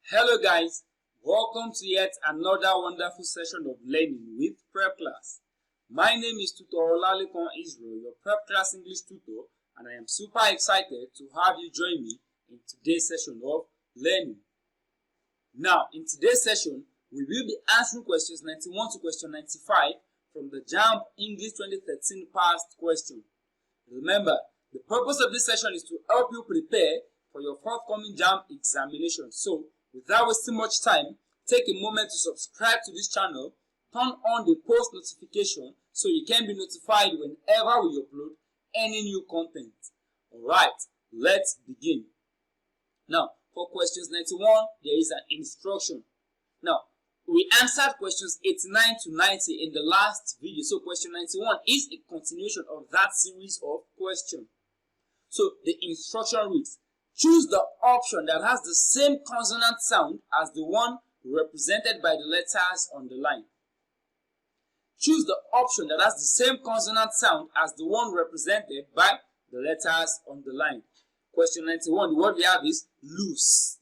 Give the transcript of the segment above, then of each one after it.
Hello guys, welcome to yet another wonderful session of learning with Prepclass. My name is Tutor Olalikon Israel, your Prepclass English tutor, and I am super excited to have you join me in today's session of learning. Now, in today's session, we will be answering questions 91 to question 95 from the Jamb English 2013 past question. Remember, the purpose of this session is to help you prepare for your forthcoming Jamb examination. So, without wasting much time, take a moment to subscribe to this channel, turn on the post notification so you can be notified whenever we upload any new content. Alright, let's begin. Now, for questions 91, there is an instruction. Now, we answered questions 89 to 90 in the last video. So, question 91 is a continuation of that series of questions. So, the instruction reads, choose the option that has the same consonant sound as the one represented by the letters on the line. Choose the option that has the same consonant sound as the one represented by the letters on the line. Question 91, the word we have is loose.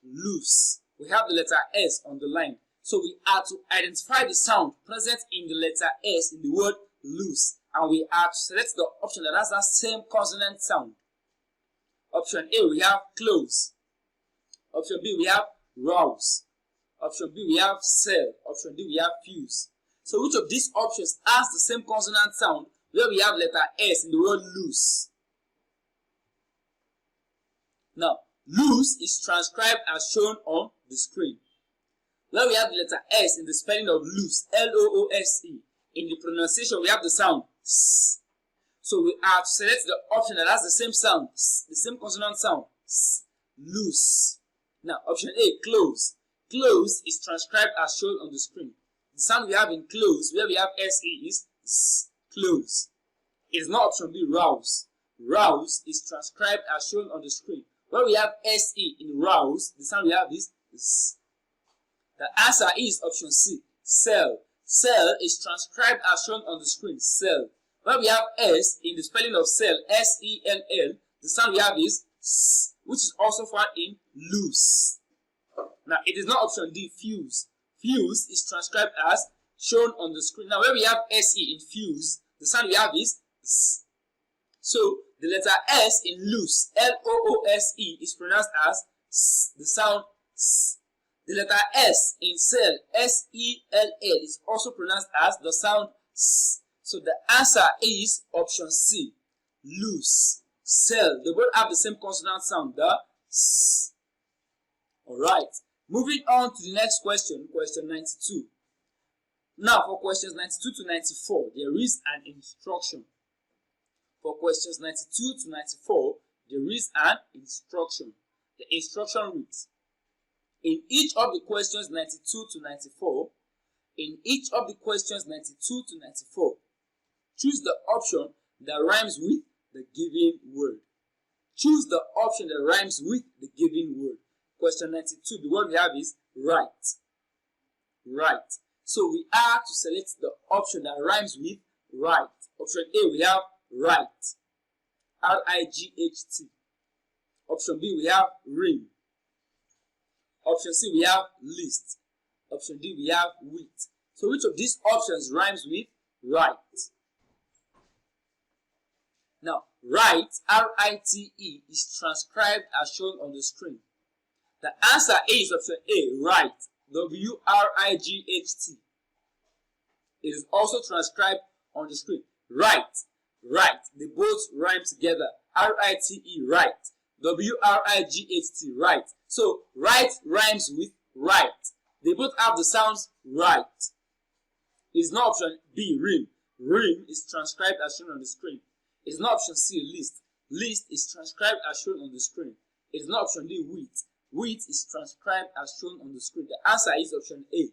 Loose. We have the letter S on the line. So we are to identify the sound present in the letter S in the word loose. And we are to select the option that has that same consonant sound. Option A, we have close. Option B, we have rouse. Option B, we have sell. Option D, we have fuse. So which of these options has the same consonant sound where we have letter S in the word loose? Now, loose is transcribed as shown on the screen. Where we have the letter S in the spelling of loose, L-O-O-S-E. In the pronunciation, we have the sound S. So we are to select the option that has the same sound, the same consonant sound, loose. Now, option A, close. Close is transcribed as shown on the screen. The sound we have in close, where we have SE, is Z, close. It is not option B, rouse. Rouse is transcribed as shown on the screen. Where we have SE in rouse, the sound we have is Z. The answer is option C, sell. Sell is transcribed as shown on the screen, sell. Where we have S in the spelling of sell, S-E-L-L, the sound we have is S, which is also found in loose. Now, it is not option D, fuse. Fuse is transcribed as shown on the screen. Now, where we have S-E in fuse, the sound we have is S. So, the letter S in loose, L-O-O-S-E, is pronounced as S, the sound S. The letter S in sell, S-E-L-L, is also pronounced as the sound S. So the answer is option C, loose, sell. They both have the same consonant sound, the S. Alright, moving on to the next question, question 92. Now for questions 92 to 94, there is an instruction. For questions 92 to 94, there is an instruction. The instruction reads, in each of the questions 92 to 94, in each of the questions 92 to 94, choose the option that rhymes with the given word. Choose the option that rhymes with the given word. Question 92, the word we have is right. Right. So we are to select the option that rhymes with right. Option A, we have right. R-I-G-H-T. Option B, we have ring. Option C, we have list. Option D, we have wheat. So which of these options rhymes with right? Now, right, R-I-T-E, is transcribed as shown on the screen. The answer is option A, right, W-R-I-G-H-T. It is also transcribed on the screen. Right, right, they both rhyme together. R-I-T-E, right, W-R-I-G-H-T, right. So, right rhymes with right. They both have the sounds right. It is not option B, rim. Rim is transcribed as shown on the screen. It is not option C, list. List is transcribed as shown on the screen. It is not option D, wheat. Wheat is transcribed as shown on the screen. The answer is option A.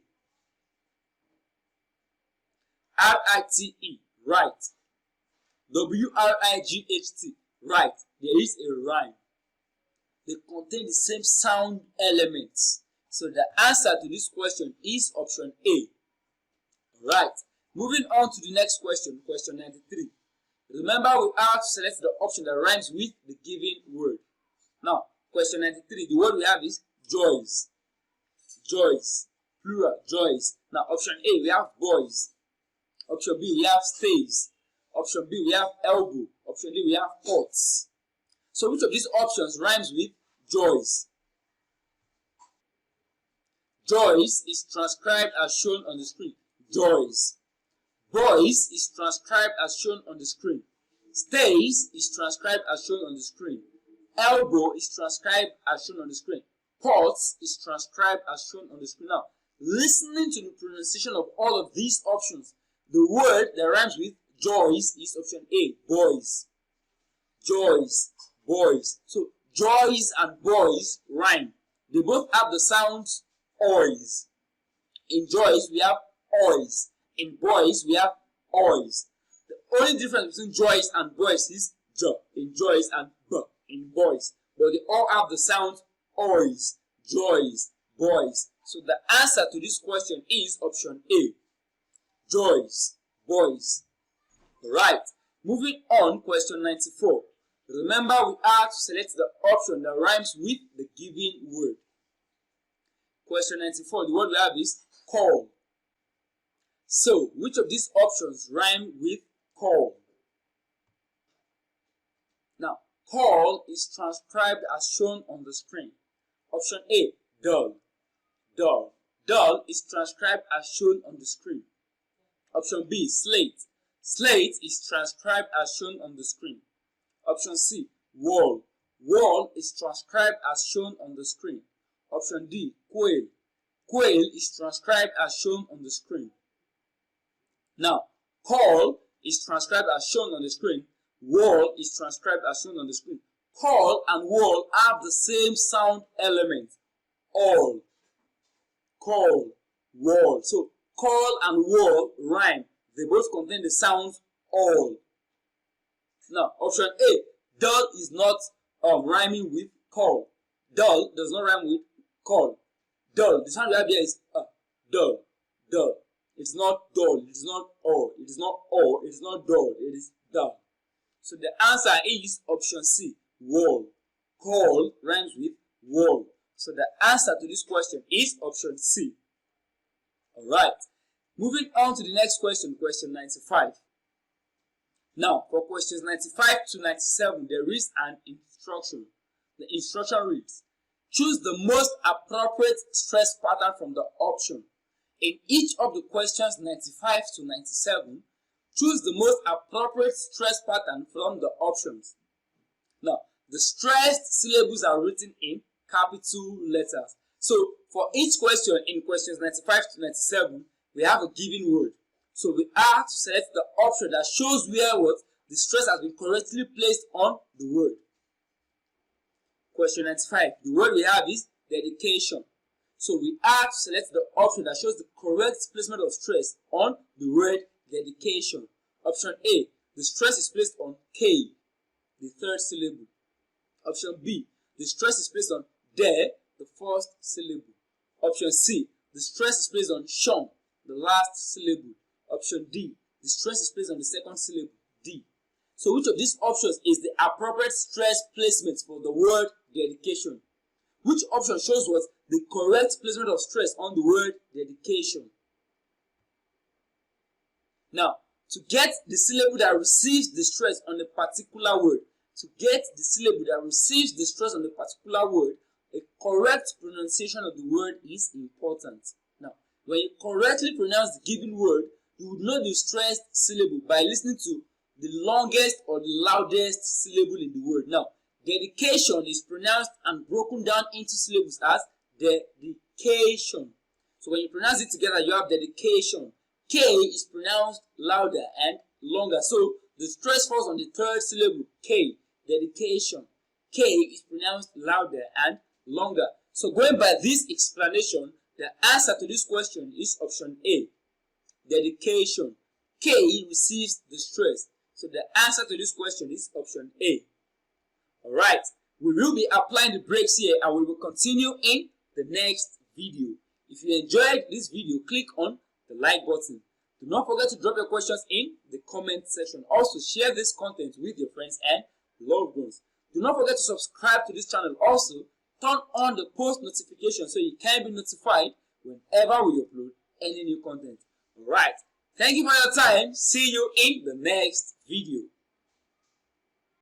R-I-T-E, right. W-R-I-G-H-T, right. There is a rhyme. They contain the same sound elements. So the answer to this question is option A. Right. Moving on to the next question, question 93. Remember, we are to select the option that rhymes with the given word. Now, question 93, the word we have is joys. Joys. Plural, joys. Now, option A, we have boys. Option B, we have stays. Option B, we have elbow. Option D, we have pots. So, which of these options rhymes with joys? Joys is transcribed as shown on the screen. Joys. Boys is transcribed as shown on the screen. Stays is transcribed as shown on the screen. Elbow is transcribed as shown on the screen. Pots is transcribed as shown on the screen. Now, listening to the pronunciation of all of these options, the word that rhymes with joys is option A, boys. Joys, boys. So, joys and boys rhyme. They both have the sounds oys. In joys, we have oys. In boys, we have oys. The only difference between joys and boys is j in joys and b in boys. But they all have the sound oys, joys, boys. So the answer to this question is option A, joys, boys. Right. Moving on, question 94. Remember, we are to select the option that rhymes with the given word. Question 94, the word we have is call. So, which of these options rhyme with call? Now, call is transcribed as shown on the screen. Option A, dull. Dull. Dull is transcribed as shown on the screen. Option B, slate. Slate is transcribed as shown on the screen. Option C, wall. Wall is transcribed as shown on the screen. Option D, quail. Quail is transcribed as shown on the screen. Now, call is transcribed as shown on the screen. Wall is transcribed as shown on the screen. Call and wall have the same sound element. All. Call, wall. So, call and wall rhyme. They both contain the sounds all. Now, option A, dull is not rhyming with call. Dull does not rhyme with call. Dull, the sound we have here is dull, dull. It's not dull, it is not all, it is not all, it is not dull, it is dull. So the answer is option C, wall. Call rhymes with wall. So the answer to this question is option C. Alright, moving on to the next question, question 95. Now, for questions 95 to 97, there is an instruction. The instruction reads, choose the most appropriate stress pattern from the option. In each of the questions 95 to 97, choose the most appropriate stress pattern from the options. Now, the stressed syllables are written in capital letters. So, for each question in questions 95 to 97, we have a given word. So, we are to select the option that shows where what the stress has been correctly placed on the word. Question 95, the word we have is dedication. So we are to select the option that shows the correct placement of stress on the word dedication. Option A, the stress is placed on K, the third syllable. Option B, the stress is placed on de, the first syllable. Option C, the stress is placed on shun, the last syllable. Option D, the stress is placed on the second syllable, D. So which of these options is the appropriate stress placement for the word dedication? Which option shows what the correct placement of stress on the word dedication? Now, to get the syllable that receives the stress on a particular word, a correct pronunciation of the word is important. Now, when you correctly pronounce the given word, you would know the stressed syllable by listening to the longest or the loudest syllable in the word. Now, dedication is pronounced and broken down into syllables as dedication. So when you pronounce it together, you have dedication. K is pronounced louder and longer. So the stress falls on the third syllable, K, dedication. K is pronounced louder and longer. So going by this explanation, the answer to this question is option A, dedication. K receives the stress. So the answer to this question is option A. Alright, we will be applying the breaks here and we will continue in the next video. If you enjoyed this video, click on the like button. Do not forget to drop your questions in the comment section. Also, share this content with your friends and loved ones. Do not forget to subscribe to this channel. Also, turn on the post notification so you can be notified whenever we upload any new content. Alright, thank you for your time. See you in the next video.